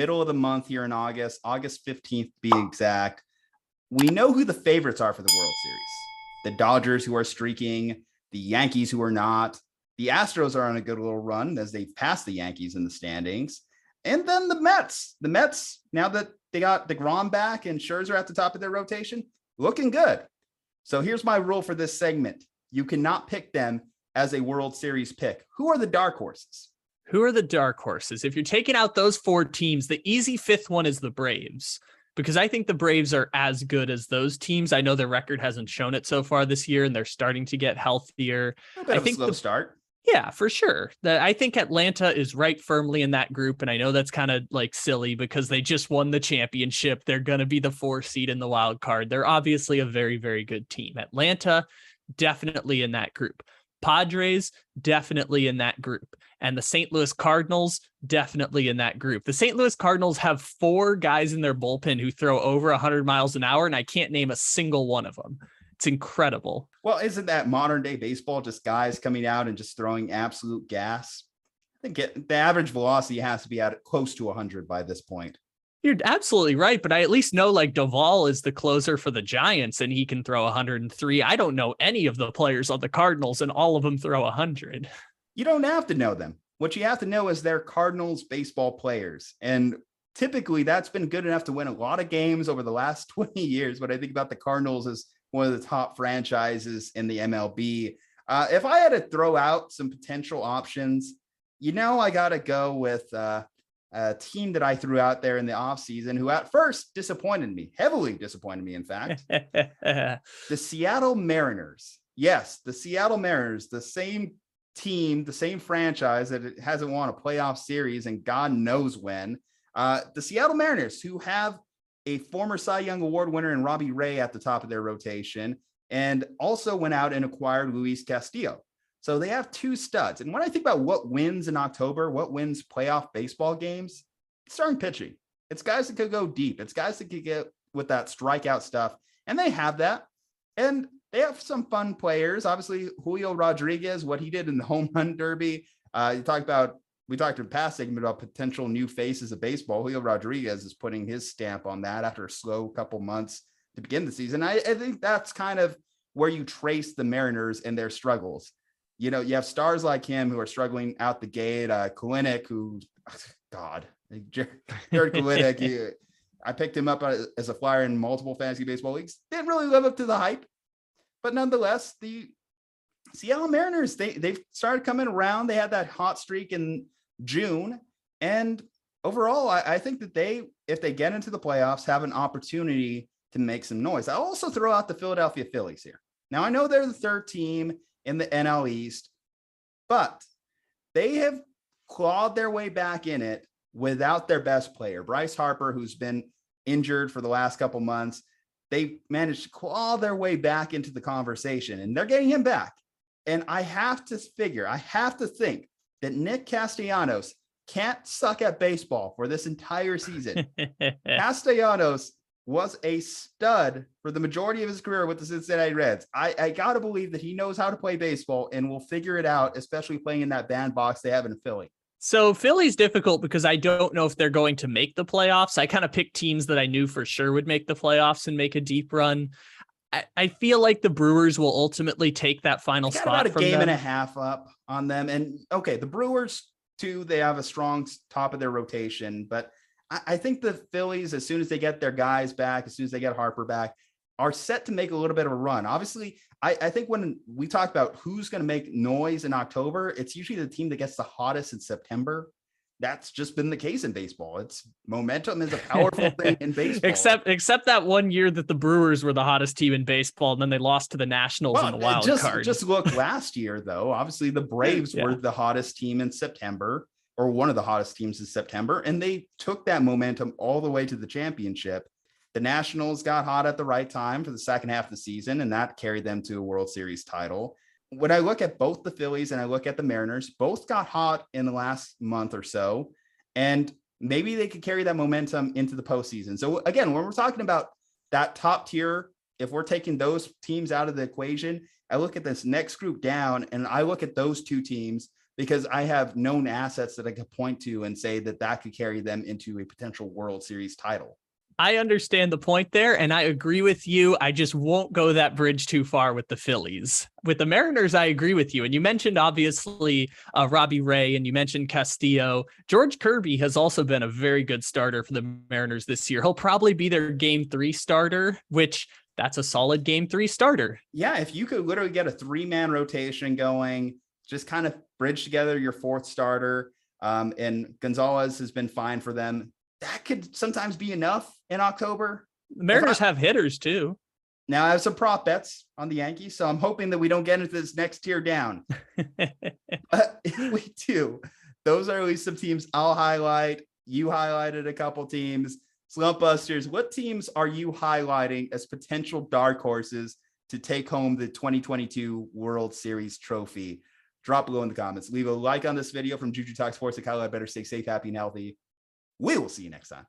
middle of the month here in August 15th to be exact. We know who the favorites are for the World Series. The Dodgers, who are streaking, the Yankees, who are not. The Astros are on a good little run as they've passed the Yankees in the standings. And then the Mets. The Mets, now that they got DeGrom back and Scherzer at the top of their rotation, looking good. So here's my rule for this segment. You cannot pick them as a World Series pick. Who are the dark horses? Who are the dark horses? If you're taking out those four teams, the easy fifth one is the Braves, because I think the Braves are as good as those teams. I know their record hasn't shown it so far this year, and they're starting to get healthier. I think a slow start. Yeah, for sure. I think Atlanta is right firmly in that group. And I know that's kind of like silly because they just won the championship. They're going to be the 4 seed in the wild card. They're obviously a very, very good team. Atlanta, definitely in that group. Padres, definitely in that group. And the St. Louis Cardinals, definitely in that group. The St. Louis Cardinals have 4 guys in their bullpen who throw over 100 miles an hour, and I can't name a single one of them. It's incredible. Well, isn't that modern day baseball, just guys coming out and just throwing absolute gas? I think the average velocity has to be at close to 100 by this point. You're absolutely right, but I at least know like Duvall is the closer for the Giants and he can throw 103. I don't know any of the players on the Cardinals and all of them throw 100. You don't have to know them. What you have to know is they're Cardinals baseball players. And typically that's been good enough to win a lot of games over the last 20 years. But I think about the Cardinals as one of the top franchises in the MLB. If I had to throw out some potential options, I got to go with a team that I threw out there in the offseason who at first disappointed me, heavily disappointed me, in fact. The Seattle Mariners. Yes, the Seattle Mariners, the same team, the same franchise that it hasn't won a playoff series and God knows when. The Seattle Mariners, who have a former Cy Young Award winner in Robbie Ray at the top of their rotation, and also went out and acquired Luis Castillo. So they have 2 studs. And when I think about what wins in October, what wins playoff baseball games, it's starting pitching. It's guys that could go deep. It's guys that could get with that strikeout stuff. And they have that. And they have some fun players. Obviously, Julio Rodriguez, what he did in the home run derby. We talked in the past segment about potential new faces of baseball. Julio Rodriguez is putting his stamp on that after a slow couple months to begin the season. I think that's kind of where you trace the Mariners and their struggles. You have stars like him who are struggling out the gate. Kalinick, Jared Kalinick. I picked him up as a flyer in multiple fantasy baseball leagues. Didn't really live up to the hype. But nonetheless, the Seattle Mariners, they've started coming around. They had that hot streak in June. And overall, I think that if they get into the playoffs, have an opportunity to make some noise. I'll also throw out the Philadelphia Phillies here. Now, I know they're the 3rd team in the NL East, but they have clawed their way back in it without their best player, Bryce Harper, who's been injured for the last couple months. They managed to claw their way back into the conversation, and they're getting him back. And I have to think that Nick Castellanos can't suck at baseball for this entire season. Castellanos was a stud for the majority of his career with the Cincinnati Reds. I got to believe that he knows how to play baseball and will figure it out, especially playing in that bandbox they have in Philly. So Philly's difficult because I don't know if they're going to make the playoffs. I kind of picked teams that I knew for sure would make the playoffs and make a deep run. I feel like the Brewers will ultimately take that final spot. About a game and a half up on them. And okay, the Brewers too, they have a strong top of their rotation, but I think the Phillies, as soon as they get their guys back, as soon as they get Harper back, are set to make a little bit of a run. Obviously, I think when we talk about who's going to make noise in October, it's usually the team that gets the hottest in September. That's just been the case in baseball. Momentum is a powerful thing in baseball. Except that one year that the Brewers were the hottest team in baseball, and then they lost to the Nationals in the wild card. Just look last year, though. Obviously, the Braves were the hottest team in September, or one of the hottest teams in September, and they took that momentum all the way to the championship. The Nationals got hot at the right time for the second half of the season, and that carried them to a World Series title. When I look at both the Phillies and I look at the Mariners, both got hot in the last month or so, and maybe they could carry that momentum into the postseason. So again, when we're talking about that top tier, if we're taking those teams out of the equation, I look at this next group down and I look at those 2 teams, because I have known assets that I could point to and say that that could carry them into a potential World Series title. I understand the point there, and I agree with you. I just won't go that bridge too far with the Phillies. With the Mariners, I agree with you. And you mentioned, obviously, Robbie Ray, and you mentioned Castillo. George Kirby has also been a very good starter for the Mariners this year. He'll probably be their Game 3 starter, which that's a solid Game 3 starter. Yeah, if you could literally get a 3-man rotation going, just kind of bridge together your 4th starter, and Gonzalez has been fine for them. That could sometimes be enough in October. The Mariners have hitters too. Now I have some prop bets on the Yankees, so I'm hoping that we don't get into this next tier down. But if we do, those are at least some teams I'll highlight. You highlighted a couple teams. Slump Busters, what teams are you highlighting as potential dark horses to take home the 2022 World Series trophy? Drop below in the comments. Leave a like on this video. From Juju Talk Sports, a Kyle, I better stay safe, happy, and healthy. We will see you next time.